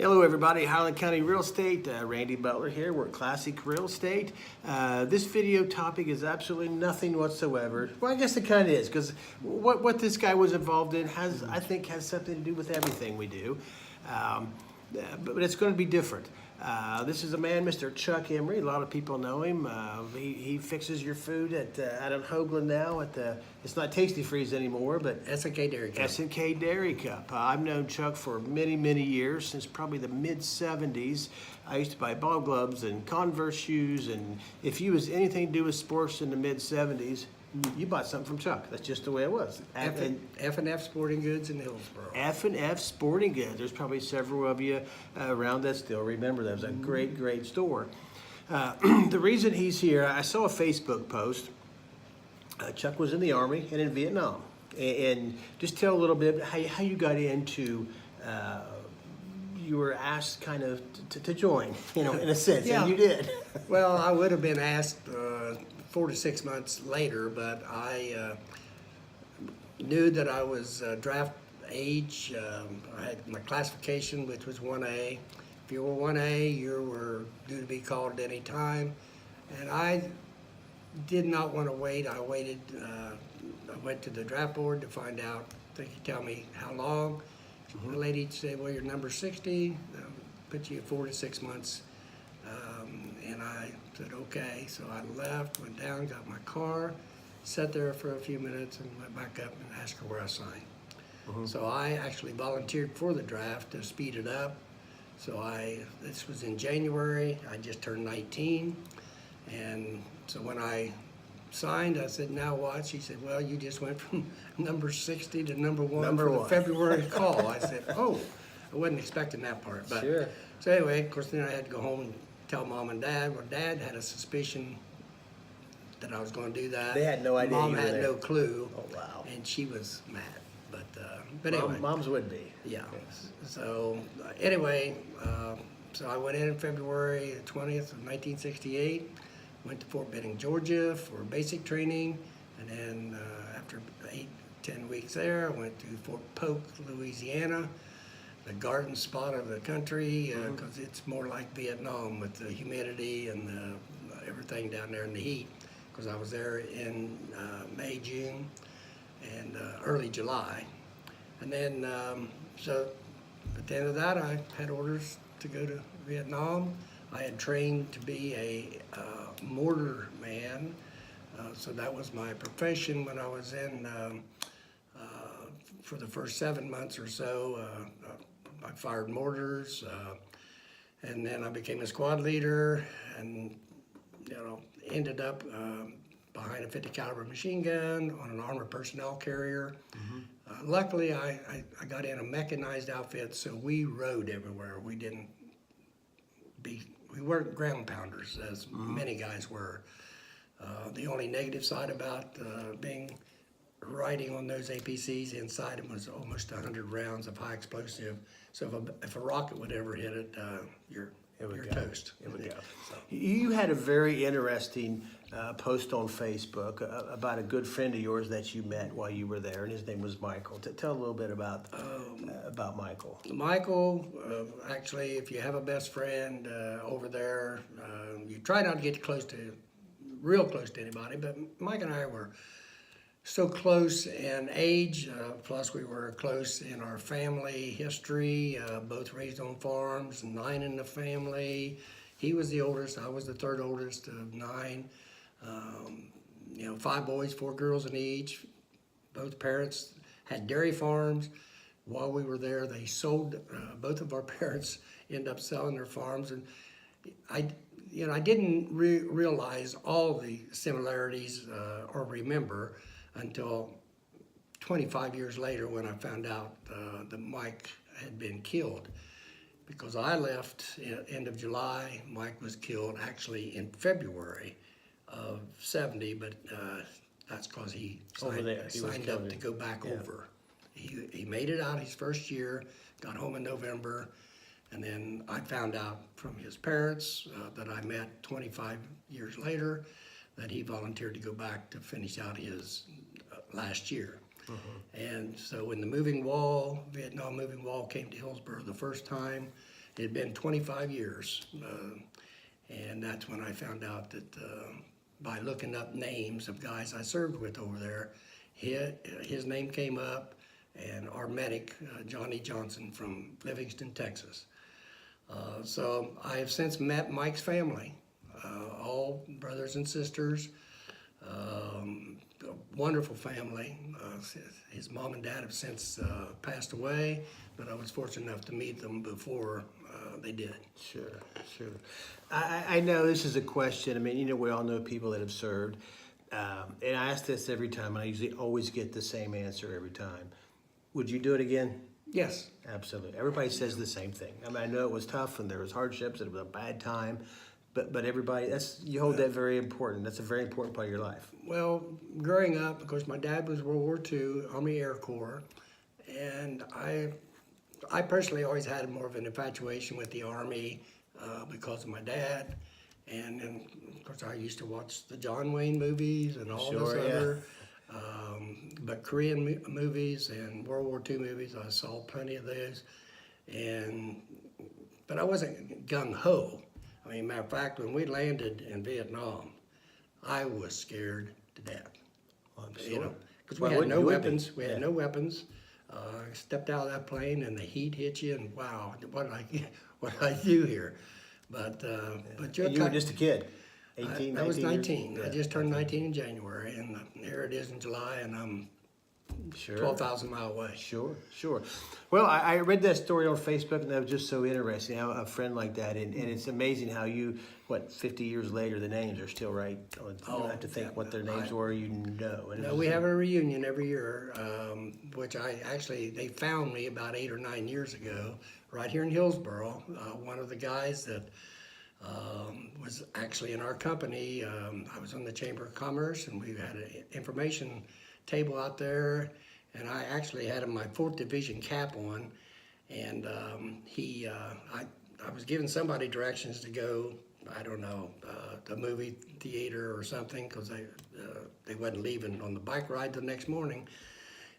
Hello everybody, Highland County Real Estate, Randy Butler here. We're at Classic Real Estate. This video topic is absolutely nothing whatsoever. Well, I guess it kind of is, because what this guy was involved in I think has something to do with everything we do. But it's going to be different. This is a man, Mr. Chuck Emery. A lot of people know him. He fixes your food out in Hoagland now. It's not Tasty Freeze anymore, but S&K Dairy Cup. S&K Dairy Cup. I've known Chuck for many, many years, since probably the mid-'70s. I used to buy ball gloves and Converse shoes, and if you was anything to do with sports in the mid-'70s, you bought something from Chuck. That's just the way it was. F&F Sporting Goods in Hillsborough. F&F Sporting Goods. There's probably several of you around that still remember that. It was a great, great store. The reason he's here, I saw a Facebook post. Chuck was in the Army and in Vietnam. And just tell a little bit how you got into, you were asked kind of to join, in a sense, Yeah. and you did. Well, I would have been asked 4 to 6 months later, but I knew that I was draft age. I had my classification, which was 1A. If you were 1A, you were due to be called at any time. And I did not want to wait. I waited. I went to the draft board to find out. They could tell me how long. The lady said, well, you're number 60. I'll put you at 4 to 6 months. And I said, okay. So I left, went down, got my car, sat there for a few minutes, and went back up and asked her where I signed. So I actually volunteered for the draft to speed it up. So this was in January. I just turned 19. And so when I signed, I said, now what? She said, well, you just went from number 60 to number one for the February call. I said, oh, I wasn't expecting that part. But Sure. So anyway, of course, then I had to go home and tell Mom and Dad. Well, Dad had a suspicion that I was going to do that. They had no idea Mom you were had there. no clue. Oh, wow. And she was mad. But anyway. Moms would be. Yeah. So anyway, so I went in February 20th of 1968. Went to Fort Benning, Georgia for basic training, and then after 8-10 weeks there, I went to Fort Polk, Louisiana, the garden spot of the country, because it's more like Vietnam with the humidity and everything down there in the heat, because I was there in May, June, and early July. And then, so at the end of that, I had orders to go to Vietnam. I had trained to be a mortar man, so that was my profession when I was in, for the first 7 months or so. I fired mortars, and then I became a squad leader, and ended up behind a 50 caliber machine gun on an armored personnel carrier. Luckily, I got in a mechanized outfit, so we rode everywhere. We weren't ground pounders, as many guys were. The only negative side about riding on those APCs, inside them was almost 100 rounds of high explosive. So if a rocket would ever hit it, you're toast. It would go. You had a very interesting post on Facebook about a good friend of yours that you met while you were there, and his name was Michael. Tell a little bit about Michael. Michael, actually, if you have a best friend over there, you try not to get real close to anybody, but Mike and I were so close in age, plus we were close in our family history, both raised on farms, 9 in the family. He was the oldest, I was the third oldest of 9. 5 boys, 4 girls in each. Both parents had dairy farms. While we were there, they sold, both of our parents ended up selling their farms. And I didn't realize all the similarities or remember until 25 years later when I found out that Mike had been killed. Because I left end of July, Mike was killed actually in February of 70, but that's because he signed up to go back over. He made it out his first year, got home in November, and then I found out from his parents that I met 25 years later that he volunteered to go back to finish out his last year. And so when the Vietnam moving wall came to Hillsborough the first time, it had been 25 years. And that's when I found out that by looking up names of guys I served with over there, his name came up, and our medic, Johnny Johnson from Livingston, Texas. So I have since met Mike's family, all brothers and sisters, a wonderful family. His mom and dad have since passed away, but I was fortunate enough to meet them before they did. Sure, sure. I know this is a question. I mean, you know, we all know people that have served. And I ask this every time, and I usually always get the same answer every time. Would you do it again? Yes. Absolutely. Everybody says the same thing. I mean, I know it was tough and there was hardships and it was a bad time, but everybody, you hold that very important. That's a very important part of your life. Well, growing up, of course, my dad was World War II, Army Air Corps, and I personally always had more of an infatuation with the Army because of my dad. And then, of course, I used to watch the John Wayne movies and all Sure, those yeah. other, but Korean movies and World War II movies, I saw plenty of those. But I wasn't gung-ho. I mean, matter of fact, when we landed in Vietnam, I was scared to death. I'm You sure. know, because Well, we had no you would be. weapons. We had Yeah. no weapons. Stepped out of that plane and the heat hit you, and wow, what did I do here? But you're And you were just a kid. 18, I was 19 19. years? I just turned 19 in January, and here it is in July, and I'm Sure. 12,000 miles away. Sure, sure. Well, I read that story on Facebook, and that was just so interesting, how a friend like that, and it's amazing how you, 50 years later, the names are still right. You don't have to think what their names were, you know. And No, we have a reunion every year, which they found me about 8 or 9 years ago, right here in Hillsboro. One of the guys that was actually in our company, I was on the Chamber of Commerce, and we had an information table out there, and I actually had my 4th Division cap on, and I was giving somebody directions to go, I don't know, the movie theater or something, because they wasn't leaving on the bike ride the next morning.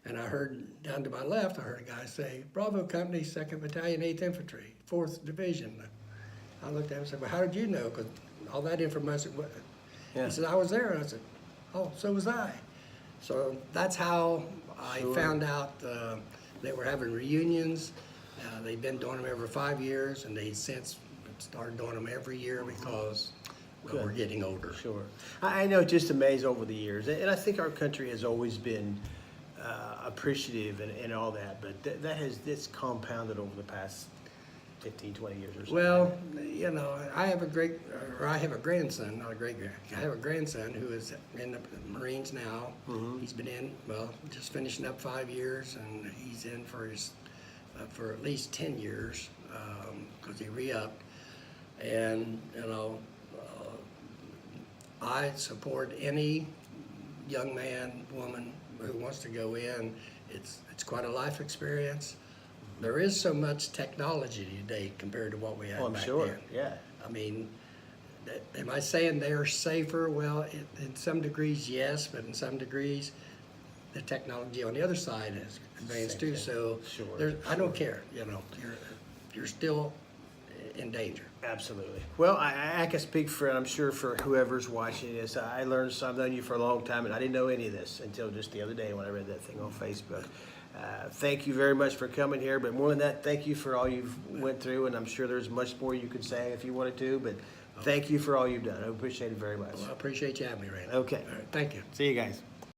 And I heard down to my left, I heard a guy say, Bravo Company, 2nd Battalion, 8th Infantry, 4th Division. I looked at him and said, well, how did you know? Because all that information, Yeah. he said, I was there. And I said, oh, so was I. So that's how I found out they were having reunions. They've been doing them every 5 years, and they since started doing them every year because we're getting older. Sure. I know, just amazed over the years, and I think our country has always been appreciative and all that, but it's compounded over the past 15, 20 years or so. Well, you know, I have a grandson, not a great-grand. I have a grandson who is in the Marines now. Mm-hmm. He's been in, just finishing up 5 years, and he's in for for at least 10 years because he re-upped. And, you know, I support any young man, woman who wants to go in. It's quite a life experience. There is so much technology today compared to what we had I'm back sure, then. yeah. I mean, am I saying they're safer? Well, in some degrees, yes, but in some degrees, the technology on the other side has advanced too. So Sure, I don't care. You know, you're still in danger. Absolutely. Well, I can speak for, and I'm sure for whoever's watching this, I learned something. I've known you for a long time, and I didn't know any of this until just the other day when I read that thing on Facebook. Thank you very much for coming here, but more than that, thank you for all you've went through, and I'm sure there's much more you could say if you wanted to, but thank you for all you've done. I appreciate it very much. Well, I appreciate you having me, Randy. Okay. All right, thank you. See you guys.